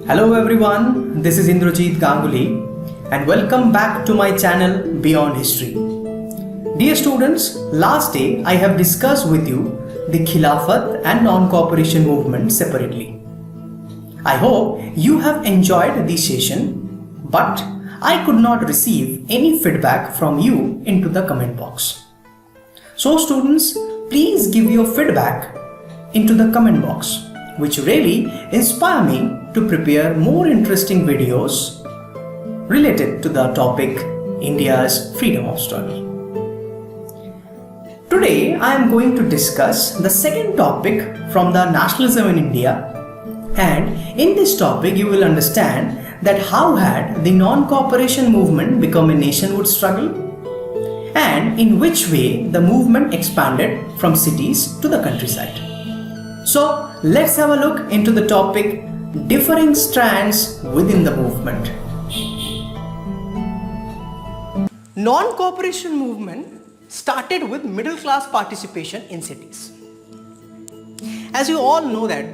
Hello everyone, this is Indrajit Ganguly and welcome back to my channel Beyond History. Dear students, last day I have discussed with you the Khilafat and non-cooperation movement separately. I hope you have enjoyed this session, but I could not receive any feedback from you into the comment box. So students, please give your feedback into the comment box, which really inspire me to prepare more interesting videos related to the topic India's freedom of struggle. Today I am going to discuss the second topic from the nationalism in India, and in this topic you will understand that how had the non-cooperation movement become a nationwide struggle and in which way the movement expanded from cities to the countryside. So let's have a look into the topic differing strands within the movement. Non-cooperation movement started with middle class participation in cities. As you all know that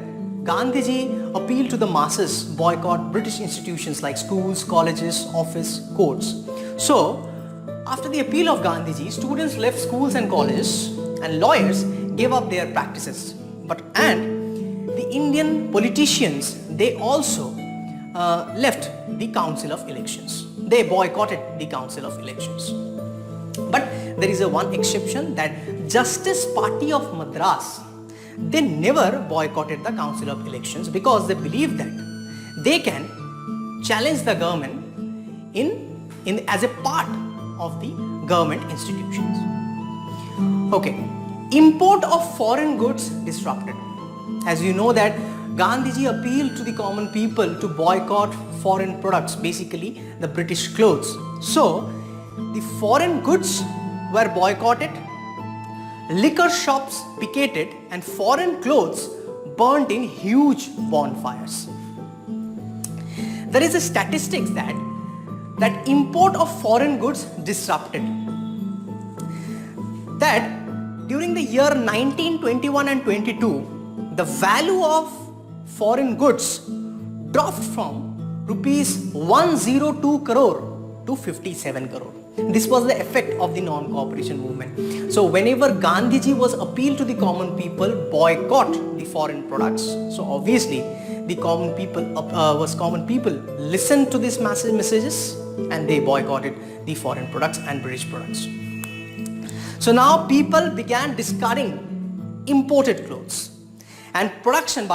Gandhiji appealed to the masses boycott British institutions like schools, colleges, office, courts. So after the appeal of Gandhiji, students left schools and colleges and lawyers gave up their practices. And the Indian politicians, they also left the Council of Elections. They boycotted the Council of Elections. But there is one exception, that Justice Party of Madras, they never boycotted the Council of Elections because they believed that they can challenge the government as a part of the government institutions. Okay. Import of foreign goods disrupted. As you know that Gandhiji appealed to the common people to boycott foreign products, basically the British clothes. So the foreign goods were boycotted, liquor shops picketed, and foreign clothes burnt in huge bonfires. There is a statistics that import of foreign goods disrupted. That during the year 1921 and 22, the value of foreign goods dropped from rupees 102 crore to 57 crore. This was the effect of the non-cooperation movement. So whenever Gandhiji was appealed to the common people, boycott the foreign products. So obviously the common people listened to these massive messages and they boycotted the foreign products and British products. So now people began discarding imported clothes, and production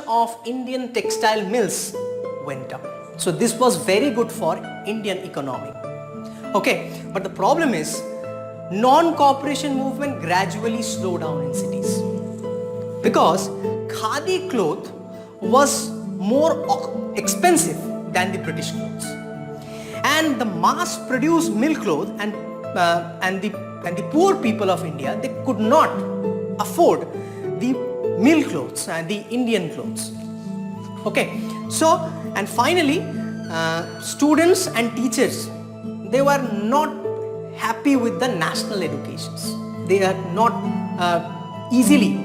of Indian textile mills went up. So this was very good for Indian economy. Okay, but the problem is non-cooperation movement gradually slowed down in cities because khadi cloth was more expensive than the British clothes, and the mass-produced mill cloth and the poor people of India, they could not afford the mill clothes and the Indian clothes. Okay, so and finally students and teachers, they were not happy with the national educations. They are not easily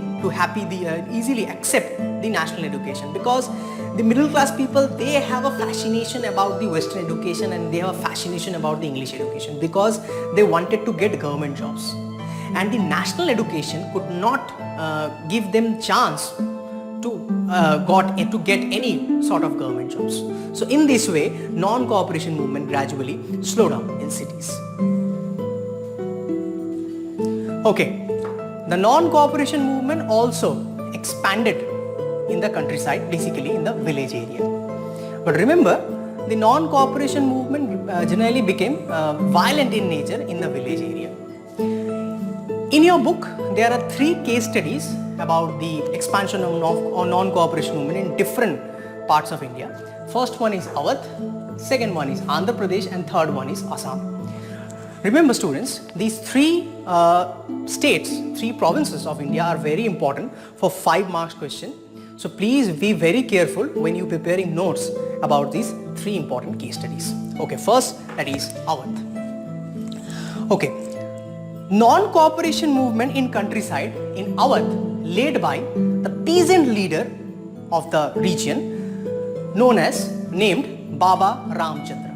accept the national education because the middle class people, they have a fascination about the Western education and they have a fascination about the English education because they wanted to get government jobs, and the national education could not give them chance to get any sort of government jobs. So in this way, non-cooperation movement gradually slowed down in cities. Okay. The non-cooperation movement also expanded in the countryside, basically in the village area. But remember, the non-cooperation movement generally became violent in nature in the village area. In your book, there are 3 case studies about the expansion of non-cooperation movement in different parts of India. First one is Awadh, second one is Andhra Pradesh, and third one is Assam. Remember students, these 3 provinces of India are very important for 5 marks question. So please be very careful when you preparing notes about these 3 important case studies. Okay, first that is Awadh. Okay, non-cooperation movement in countryside in Awadh led by the peasant leader of the region, named Baba Ramchandra.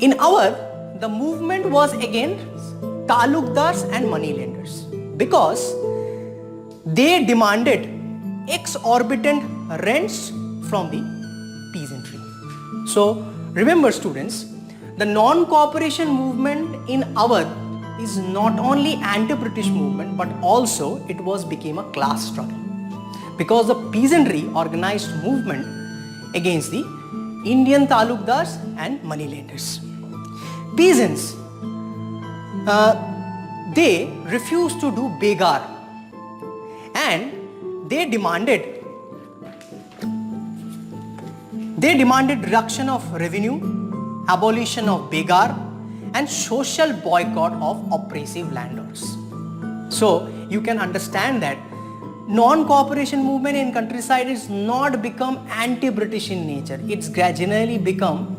In Awadh, the movement was against talukdars and moneylenders because they demanded exorbitant rents from the peasantry. So remember students, the non-cooperation movement in Awadh is not only anti-British movement but also it became a class struggle because the peasantry organized movement against the Indian talukdars and moneylenders. Peasants, they refused to do begar and they demanded reduction of revenue, abolition of begar and social boycott of oppressive landlords. So you can understand that non-cooperation movement in countryside is not become anti-British in nature. It's gradually become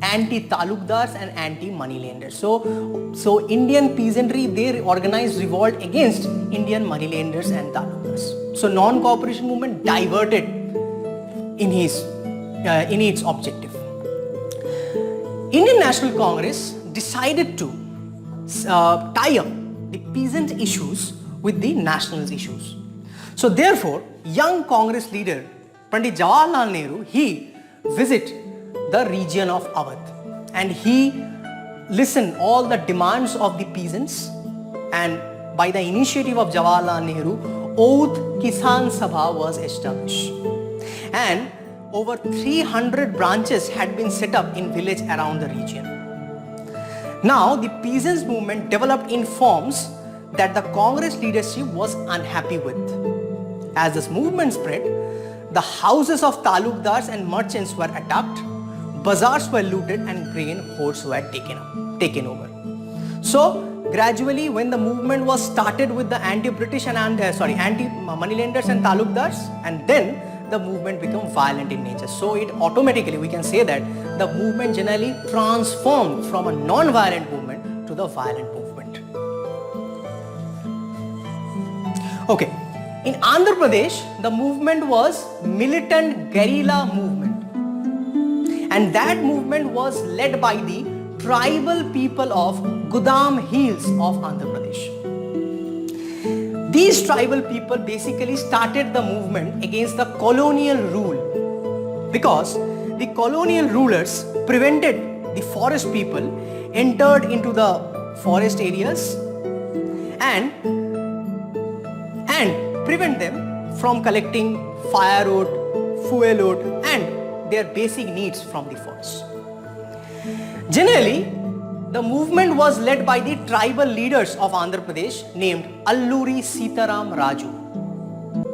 anti-talukdars and anti-moneylenders. So Indian peasantry, they organized revolt against Indian moneylenders and talukdars. So non-cooperation movement diverted in its objective. Indian National Congress decided to tie up the peasant issues with the national issues. So therefore, young Congress leader Pandit Jawaharlal Nehru, he visited the region of Awadh and he listened all the demands of the peasants, and by the initiative of Jawaharlal Nehru, Oudh Kisan Sabha was established and over 300 branches had been set up in villages around the region. Now the peasants movement developed in forms that the Congress leadership was unhappy with. As this movement spread, the houses of talukdars and merchants were attacked, bazaars were looted and grain hoards were taken over. So gradually when the movement was started with the anti-British and anti-moneylenders and talukdars, and then the movement became violent in nature. So it automatically, we can say that the movement generally transformed from a non-violent movement to the violent movement. Okay, in Andhra Pradesh, the movement was militant guerrilla movement, and that movement was led by the tribal people of Godaam Hills of Andhra Pradesh. These tribal people basically started the movement against the colonial rule because the colonial rulers prevented the forest people entered into the forest areas and prevent them from collecting firewood, fuelwood and their basic needs from the forest. Generally, the movement was led by the tribal leaders of Andhra Pradesh named Alluri Sitaram Raju,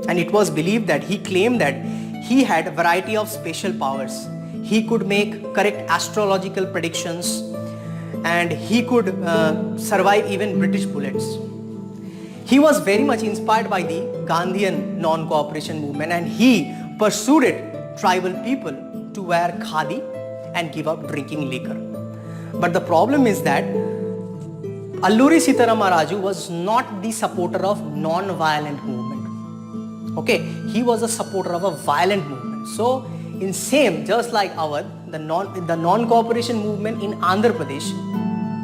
and it was believed that he claimed that he had a variety of special powers. He could make correct astrological predictions and he could survive even British bullets. He was very much inspired by the Gandhian non-cooperation movement and he persuaded tribal people to wear khadi and give up drinking liquor. But the problem is that Alluri Sitarama Raju was not the supporter of non-violent movement. Okay, he was a supporter of a violent movement. So in same, just like Awadh, the non-cooperation movement in Andhra Pradesh,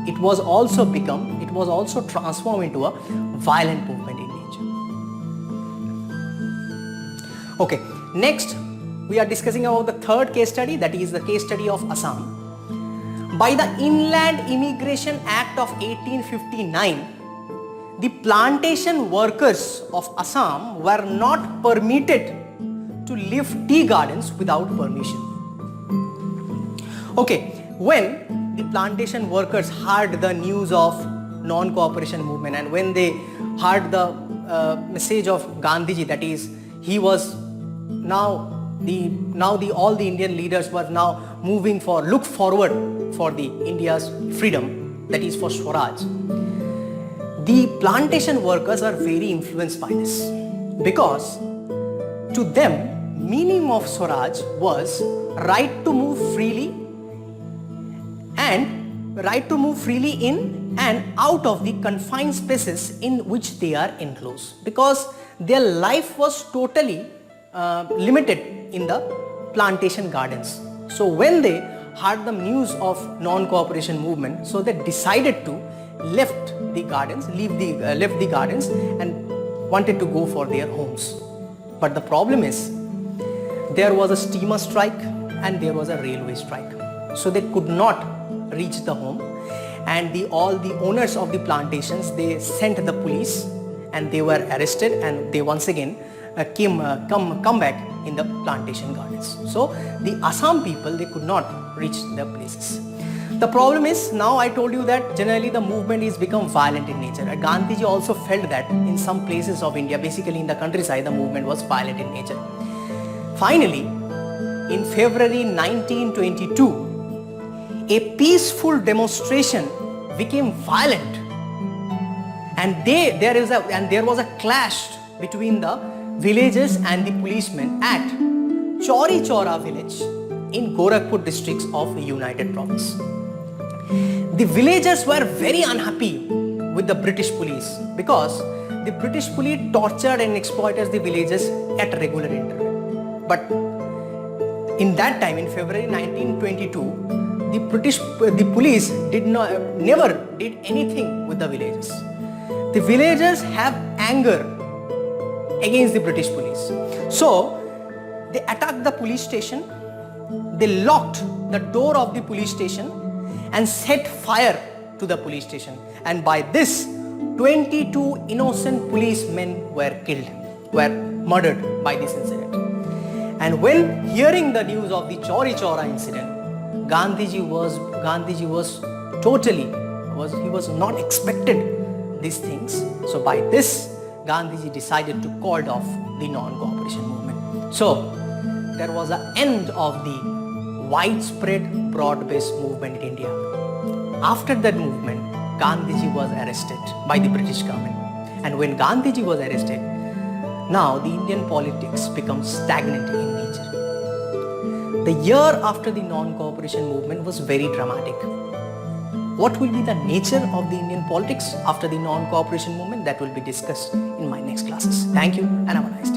it was also transformed into a violent movement in nature. Okay, next we are discussing about the third case study, that is the case study of Assam. By the Inland Immigration Act of 1859, the plantation workers of Assam were not permitted to leave tea gardens without permission. Okay, when the plantation workers heard the news of non-cooperation movement and when they heard the message of Gandhiji, that is, he was all the Indian leaders were now look forward for the India's freedom, that is for Swaraj. The plantation workers are very influenced by this because to them, meaning of Swaraj was right to move freely in and out of the confined spaces in which they are enclosed, because their life was totally limited in the plantation gardens. So when they heard the news of non-cooperation movement, so they decided to leave the gardens and wanted to go for their homes. But the problem is, there was a steamer strike and there was a railway strike. So they could not reach the home, and all the owners of the plantations, they sent the police and they were arrested, and they once again come back in the plantation gardens. So the Assam people, they could not reach their places. The problem is, now I told you that generally the movement is become violent in nature. Gandhiji also felt that in some places of India, basically in the countryside, the movement was violent in nature. Finally, in February 1922, a peaceful demonstration became violent, and there was a clash between the villagers and the policemen at Chauri Chaura village in Gorakhpur districts of United Province. The villagers were very unhappy with the British police because the British police tortured and exploited the villagers at regular interval. But in that time, in February 1922, the police never did anything with the villagers. The villagers have anger against the British police. So they attacked the police station, they locked the door of the police station and set fire to the police station. And by this, 22 innocent policemen were murdered by this incident. And when hearing the news of the Chauri Chaura incident, Gandhiji was not expected these things. So by this, Gandhiji decided to call off the non-cooperation movement. So there was an end of the widespread broad-based movement in India. After that movement, Gandhiji was arrested by the British government. And when Gandhiji was arrested, now the Indian politics becomes stagnant in nature. The year after the non-cooperation movement was very dramatic. What will be the nature of the Indian politics after the non-cooperation movement? That will be discussed in my next classes. Thank you and have a nice day.